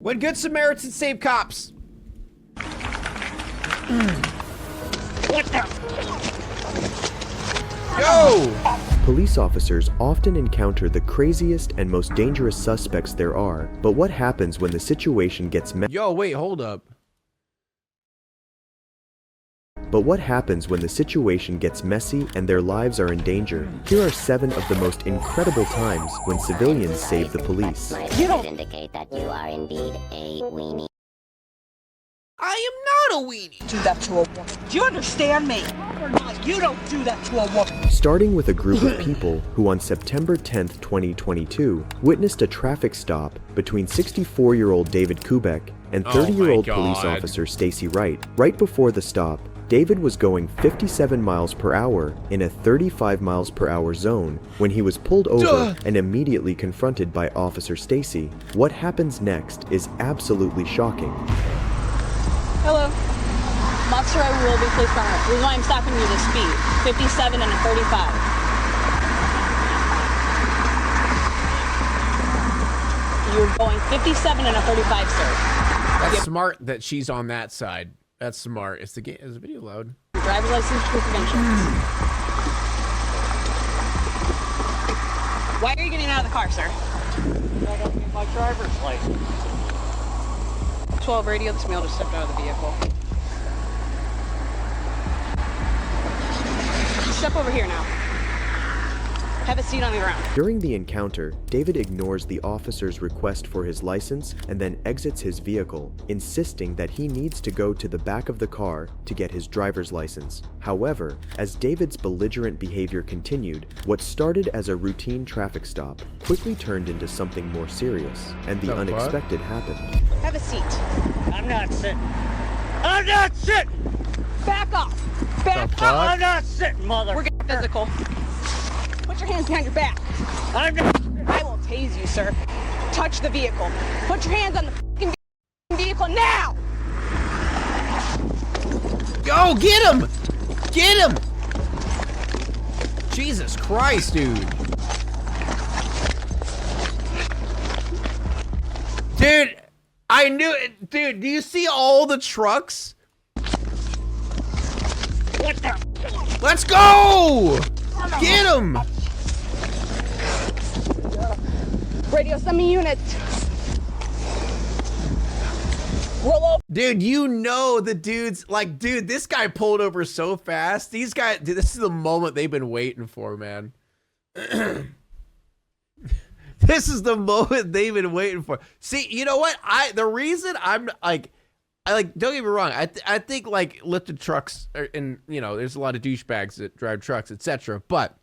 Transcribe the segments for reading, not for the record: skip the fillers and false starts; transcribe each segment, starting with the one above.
When good Samaritans save cops. What the? Yo! Police officers often encounter the craziest and most dangerous suspects there are, but what happens when the situation gets messy? Yo, wait, hold up. But what happens when the situation gets messy and their lives are in danger? Here are 7 of the most incredible times when civilians save the police. You don't indicate that you are indeed a weenie. I am not a weenie. Do that to a woman. Do you understand me? Or not, you don't do that to a woman. Starting with a group of people who on September 10th, 2022, witnessed a traffic stop between 64-year-old David Kubek and 30-year-old police officer Stacy Wright. Right before the stop, David was going 57 miles per hour in a 35 miles per hour zone when he was pulled over and immediately confronted by Officer Stacy. What happens next is absolutely shocking. Hello. Monster, I will be placed on it. The reason why I'm stopping you is the speed. 57 and a 35. You're going 57 and a 35, sir. That's smart that she's on that side. That's smart. Is the video loud? Your driver's license, proof of insurance. Why are you getting out of the car, sir? I don't get my driver's license. 12 radio, this male just stepped out of the vehicle. Step over here now. Have a seat on the ground. During the encounter, David ignores the officer's request for his license and then exits his vehicle, insisting that he needs to go to the back of the car to get his driver's license. However, as David's belligerent behavior continued, what started as a routine traffic stop quickly turned into something more serious, and the unexpected happened. Have a seat. I'm not sitting. I'm not sitting! Back off. Back The off. fuck? I'm not sitting, mother. We're getting physical. Put your hands behind your back. I'm not. I will tase you, sir. Touch the vehicle. Put your hands on the fucking vehicle now! Yo, get him! Get him! Jesus Christ, dude. Dude, I knew it. Dude, do you see all the trucks? What the? Let's go! Get him! Radio semi-units. Roll over. Dude, you know the dudes, like, dude, this guy pulled over so fast. These guys, dude, this is the moment they've been waiting for, man. This is the moment they've been waiting for. See, you know what? The reason I'm like, don't get me wrong. I think like lifted trucks are, and you know, there's a lot of douchebags that drive trucks, etc. But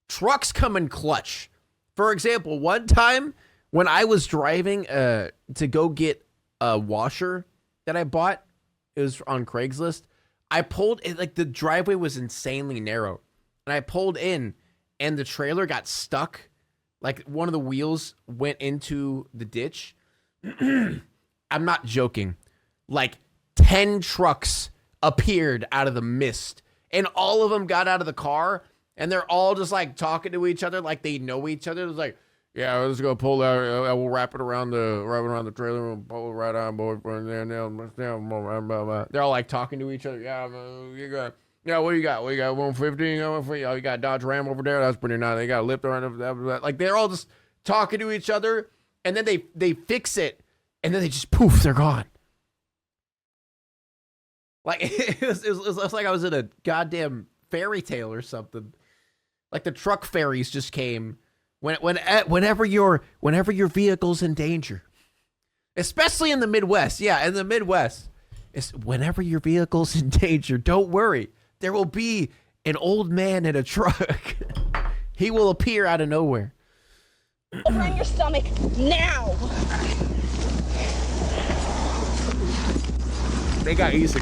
trucks come in clutch. For example, one time when I was driving to go get a washer that I bought, it was on Craigslist. I pulled it, like the driveway was insanely narrow, and I pulled in, and the trailer got stuck. Like one of the wheels went into the ditch. I'm not joking. Like 10 trucks appeared out of the mist, and all of them got out of the car, and they're all just like talking to each other like they know each other. It's like, yeah, let's go pull that. We'll wrap it around the trailer and pull it right on board. They're all like talking to each other. Yeah, you got. Yeah, what do you got? What you got? 150? Oh, you got Dodge Ram over there. That's pretty nice. They got a lift around. Like they're all just talking to each other, and then they fix it, and then they just poof, they're gone. Like it was like I was in a goddamn fairy tale or something. Like the truck ferries just came whenever your vehicle's in danger, especially in the Midwest. Yeah, in the Midwest, it's whenever your vehicle's in danger. Don't worry, there will be an old man in a truck. He will appear out of nowhere. Over on your stomach now. They got easy.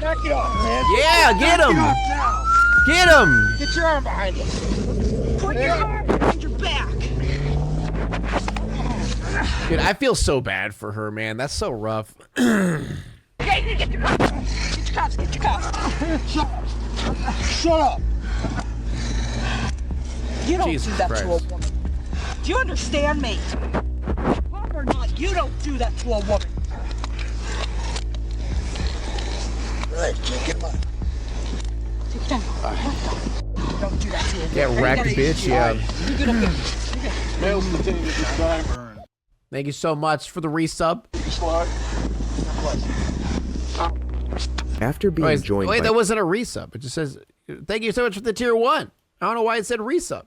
Knock it off, man. Yeah, get him. Knock it off now. Get him. Get your arm behind you. Put your arm behind your back. Dude, I feel so bad for her, man. That's so rough. Okay, get your cuffs. Get your cuffs. Get your cuffs. Shut up. You don't Jesus do that Christ. to a woman. Do you understand me? Pop or not, you don't do that to a woman. Right, kid, get him up. Take it down. Don't do that to a woman. Get wrecked, bitch. Yeah. You get up here. Males continue to time. Thank you so much for the resub. After being joined Wait, by that wasn't a resub. It just says, thank you so much for the tier 1. I don't know why it said resub.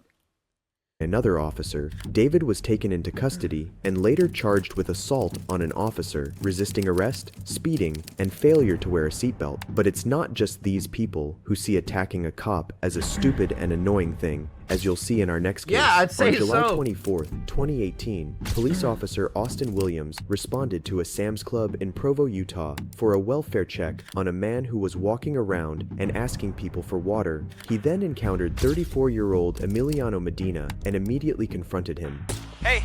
another officer, David was taken into custody and later charged with assault on an officer, resisting arrest, speeding, and failure to wear a seatbelt. But it's not just these people who see attacking a cop as a stupid and annoying thing, as you'll see in our next case. Yeah, I'd say on July so. 24th, 2018, police officer Austin Williams responded to a Sam's Club in Provo, Utah for a welfare check on a man who was walking around and asking people for water. He then encountered 34-year-old Emiliano Medina and immediately confronted him. Hey.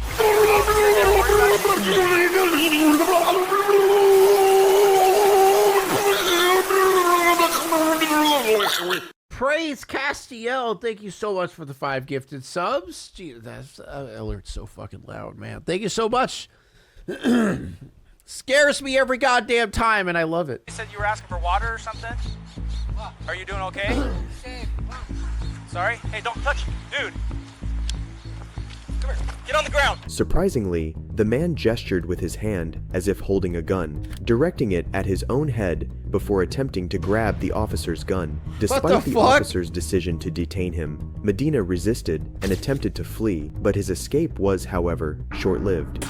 Praise Castiel, thank you so much for the 5 gifted subs. Gee, that's alert's so fucking loud, man. Thank you so much. Scares me every goddamn time, and I love it. You said you were asking for water or something? Are you doing okay? Sorry? Hey, don't touch me, dude. Come here. Get on the ground. Surprisingly, the man gestured with his hand as if holding a gun, directing it at his own head before attempting to grab the officer's gun. Despite the officer's decision to detain him, Medina resisted and attempted to flee, but his escape was, however, short-lived.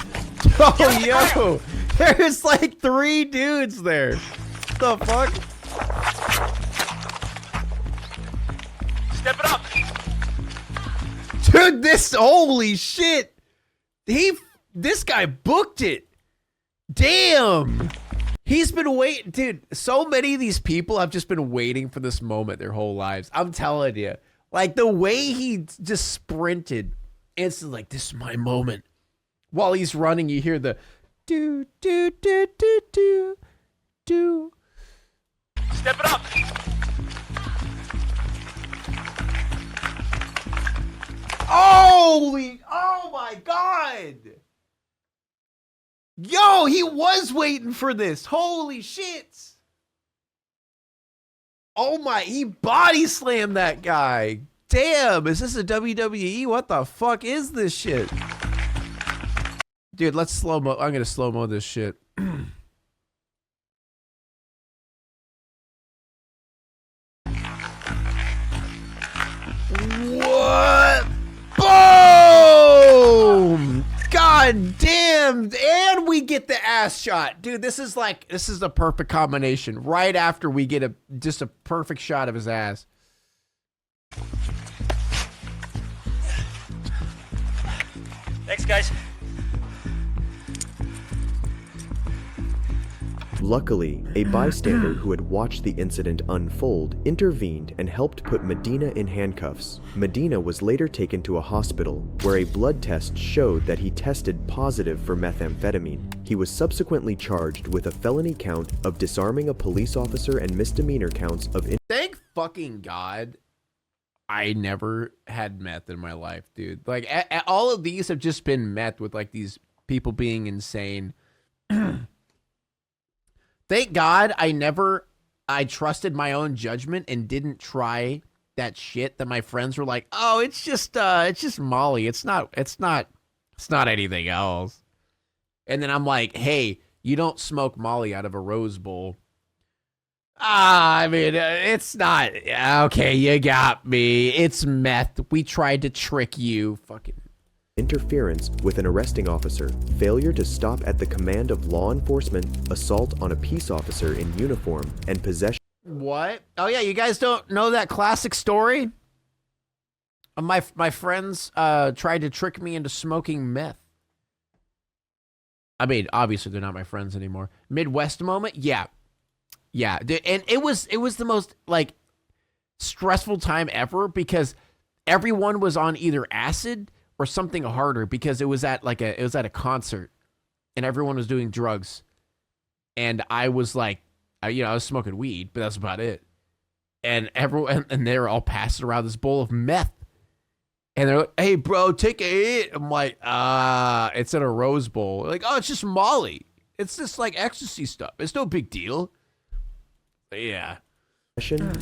Oh, yo! There's like 3 dudes there. What the fuck? Step it up. Dude, holy shit! This guy booked it. Damn! He's been waiting, dude. So many of these people have just been waiting for this moment their whole lives. I'm telling you. Like, the way he just sprinted, instantly, like, this is my moment. While he's running, you hear the do, do, do, do, do, do. Step it up. Holy, oh my God. Yo, he was waiting for this. Holy shit. Oh my, he body slammed that guy. Damn, is this a WWE? What the fuck is this shit? Dude, let's slow-mo. I'm gonna slow-mo this shit. What? Boom! God damn! And we get the ass shot. Dude, this is the perfect combination. Right after we get just a perfect shot of his ass. Thanks, guys. Luckily, a bystander who had watched the incident unfold intervened and helped put Medina in handcuffs. Medina was later taken to a hospital where a blood test showed that he tested positive for methamphetamine. He was subsequently charged with a felony count of disarming a police officer and misdemeanor counts of Thank fucking God I never had meth in my life, dude. Like, all of these have just been met with, like, these people being insane. Thank God I trusted my own judgment and didn't try that shit that my friends were like, oh, it's just Molly. It's not anything else. And then I'm like, hey, you don't smoke Molly out of a Rose Bowl. I mean, it's not, okay, you got me. It's meth. We tried to trick you. Fucking interference with an arresting officer, failure to stop at the command of law enforcement, assault on a peace officer in uniform, and possession. What? Oh yeah, you guys don't know that classic story? My friends tried to trick me into smoking meth. I mean, obviously they're not my friends anymore. Midwest moment? Yeah. Yeah, and it was the most, like, stressful time ever because everyone was on either acid or something harder because it was at a concert and everyone was doing drugs. And I was like, I was smoking weed, but that's about it. And everyone, and they were all passing around this bowl of meth. And they're like, hey, bro, take a hit. I'm like, it's in a Rose Bowl. Like, oh, it's just Molly. It's just like ecstasy stuff. It's no big deal. But yeah.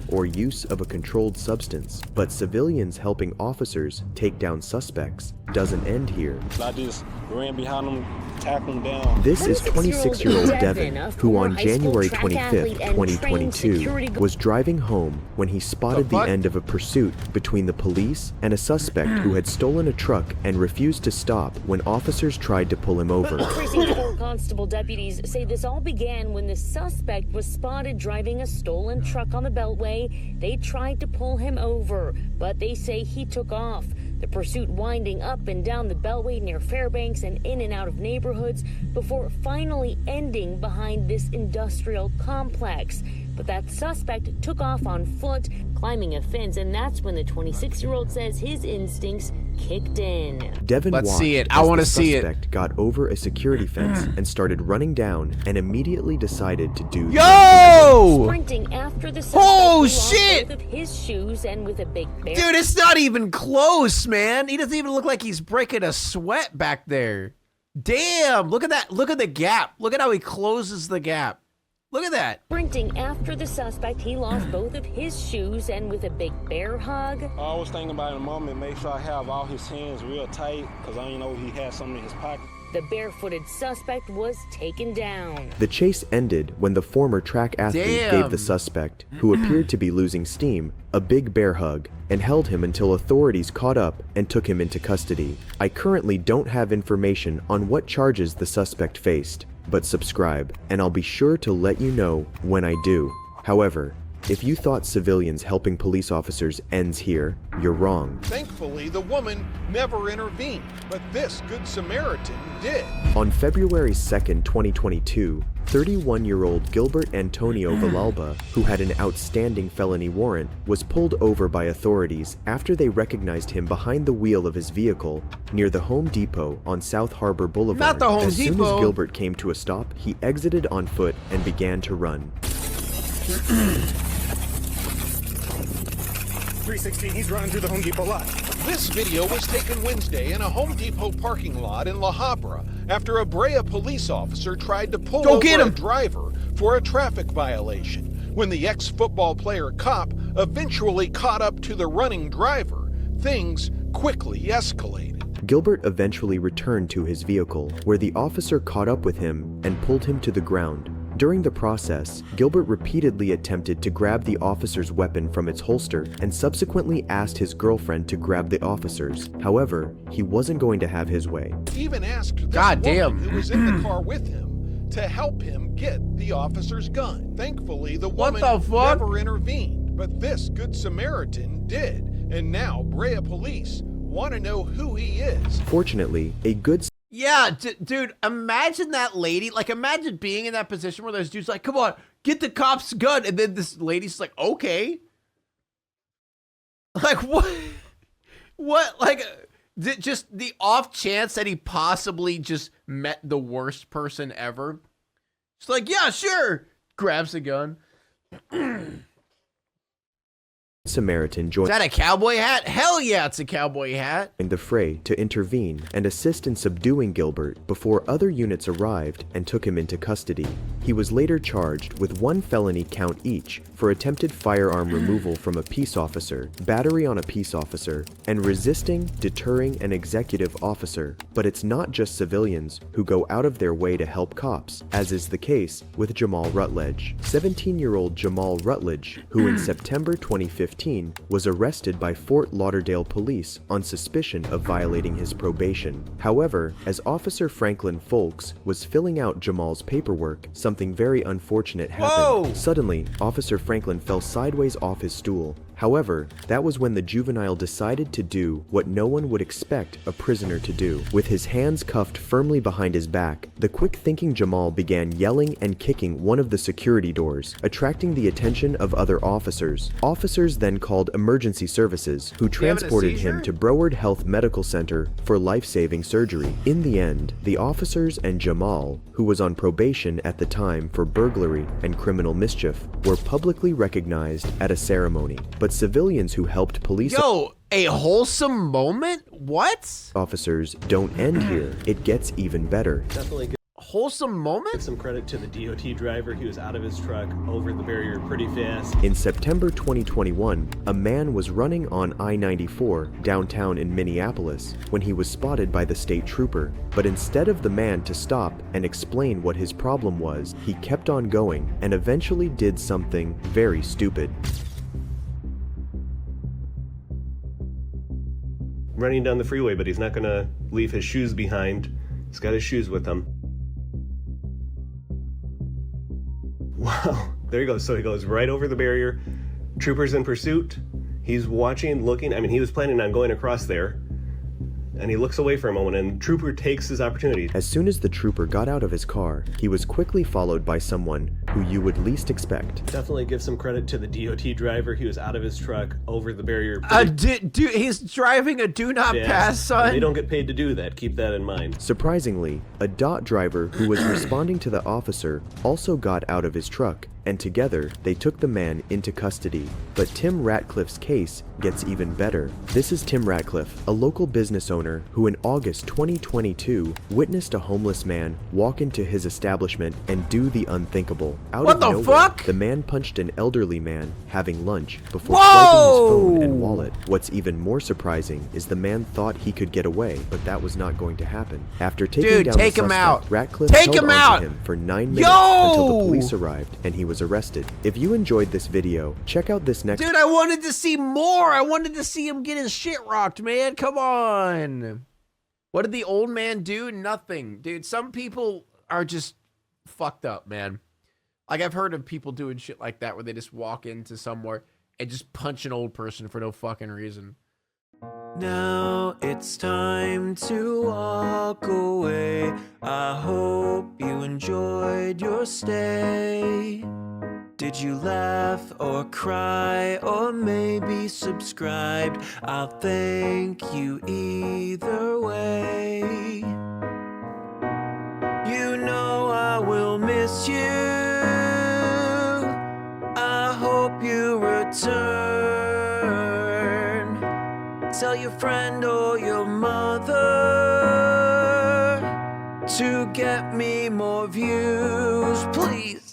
Or use of a controlled substance, but civilians helping officers take down suspects doesn't end here. I just ran behind them, tackled them down. This is 26-year-old Devin, who on January 25th, 2022, was driving home when he spotted the end of a pursuit between the police and a suspect who had stolen a truck and refused to stop when officers tried to pull him over. Precinct 4 constable deputies say this all began when the suspect was spotted driving a stolen truck on the Beltway. They tried to pull him over, but they say he took off. The pursuit winding up and down the Beltway near Fairbanks and in and out of neighborhoods before finally ending behind this industrial complex. But that suspect took off on foot, climbing a fence, and that's when the 26-year-old says his instincts kicked in. Devin Let's watched see it. I want to see it. The suspect got over a security fence and started running down and immediately decided to do Yo! Sprinting after the suspect, Oh, he lost shit! both of his shoes and with a big bear. Dude, it's not even close, man. He doesn't even look like he's breaking a sweat back there. Damn, look at that. Look at the gap. Look at how he closes the gap. Look at that. Sprinting after the suspect, he lost both of his shoes and with a big bear hug. I was thinking about in a moment, make sure I have all his hands real tight, because I didn't know he had something in his pocket. The barefooted suspect was taken down. The chase ended when the former track athlete gave the suspect, who appeared to be losing steam, a big bear hug and held him until authorities caught up and took him into custody. I currently don't have information on what charges the suspect faced, but subscribe and I'll be sure to let you know when I do. However, if you thought civilians helping police officers ends here, you're wrong. Thankfully, the woman never intervened, but this Good Samaritan did. On February 2nd, 2022, 31-year-old Gilbert Antonio Villalba, who had an outstanding felony warrant, was pulled over by authorities after they recognized him behind the wheel of his vehicle near the Home Depot on South Harbor Boulevard. Not the Home As soon Depot. as Gilbert came to a stop, he exited on foot and began to run. 316, he's running through the Home Depot lot. This video was taken Wednesday in a Home Depot parking lot in La Habra after a Brea police officer tried to pull over a driver for a traffic violation. When the ex-football player cop eventually caught up to the running driver, things quickly escalated. Gilbert eventually returned to his vehicle, where the officer caught up with him and pulled him to the ground. During the process, Gilbert repeatedly attempted to grab the officer's weapon from its holster and subsequently asked his girlfriend to grab the officer's. However, he wasn't going to have his way. Even asked the woman who was in the car with him to help him get the officer's gun. Thankfully, the woman never intervened, but this Good Samaritan did. And now Brea police want to know who he is. Fortunately, a good Yeah, dude, imagine that lady. Like, imagine being in that position where those dudes like, come on, get the cop's gun. And then this lady's like, okay. Like, what? What? Like, just the off chance that he possibly just met the worst person ever. It's like, yeah, sure. Grabs the gun. Samaritan Is joined that a cowboy hat? Hell yeah, it's a cowboy hat. the fray to intervene and assist in subduing Gilbert before other units arrived and took him into custody. He was later charged with 1 felony count each for attempted firearm removal from a peace officer, battery on a peace officer, and resisting, deterring an executive officer. But it's not just civilians who go out of their way to help cops, as is the case with Jamal Rutledge. 17-year-old Jamal Rutledge, who in September 2015 was arrested by Fort Lauderdale police on suspicion of violating his probation. However, as Officer Franklin Folks was filling out Jamal's paperwork, something very unfortunate happened. Suddenly, Officer Franklin fell sideways off his stool. However, that was when the juvenile decided to do what no one would expect a prisoner to do. With his hands cuffed firmly behind his back, the quick-thinking Jamal began yelling and kicking one of the security doors, attracting the attention of other officers. Officers then called emergency services, who transported him to Broward Health Medical Center for life-saving surgery. In the end, the officers and Jamal, who was on probation at the time for burglary and criminal mischief, were publicly recognized at a ceremony. But civilians who helped police... Yo, A wholesome moment? What? Officers don't end here. It gets even better. Definitely give Wholesome moment? some credit to the DOT driver. He was out of his truck, over the barrier pretty fast. In September 2021, a man was running on I-94 downtown in Minneapolis when he was spotted by the state trooper. But instead of the man to stop and explain what his problem was, he kept on going and eventually did something very stupid. Running down the freeway, but he's not gonna leave his shoes behind. He's got his shoes with him. Wow, there he goes. So he goes right over the barrier. Trooper's in pursuit. He's watching, looking. I mean, he was planning on going across there. And he looks away for a moment, and Trooper takes his opportunity. As soon as the trooper got out of his car, he was quickly followed by someone who you would least expect. Definitely give some credit to the DOT driver. He was out of his truck, over the barrier. He's driving a do not pass sign? They don't get paid to do that. Keep that in mind. Surprisingly, a DOT driver who was responding to the officer also got out of his truck, and together they took the man into custody. But Tim Ratcliffe's case gets even better. This is Tim Ratcliffe, a local business owner who in August 2022 witnessed a homeless man walk into his establishment and do the unthinkable. Out What of the nowhere, fuck? the man punched an elderly man having lunch before swiping his phone and wallet. What's even more surprising is the man thought he could get away, but that was not going to happen. After taking down take the him suspect, out. Ratcliffe Take held him onto out. him for 9 minutes until the police arrived and he was arrested. If you enjoyed this video, check out this next. Dude, I wanted to see more. I wanted to see him get his shit rocked, man. Come on. What did the old man do? Nothing. Dude, some people are just fucked up, man. Like, I've heard of people doing shit like that where they just walk into somewhere and just punch an old person for no fucking reason. Now it's time to walk away. I hope you enjoyed your stay. Did you laugh or cry or maybe subscribed? I'll thank you either way. You know I will miss you. I hope you return. Tell your friend or your mother to get me more views, please.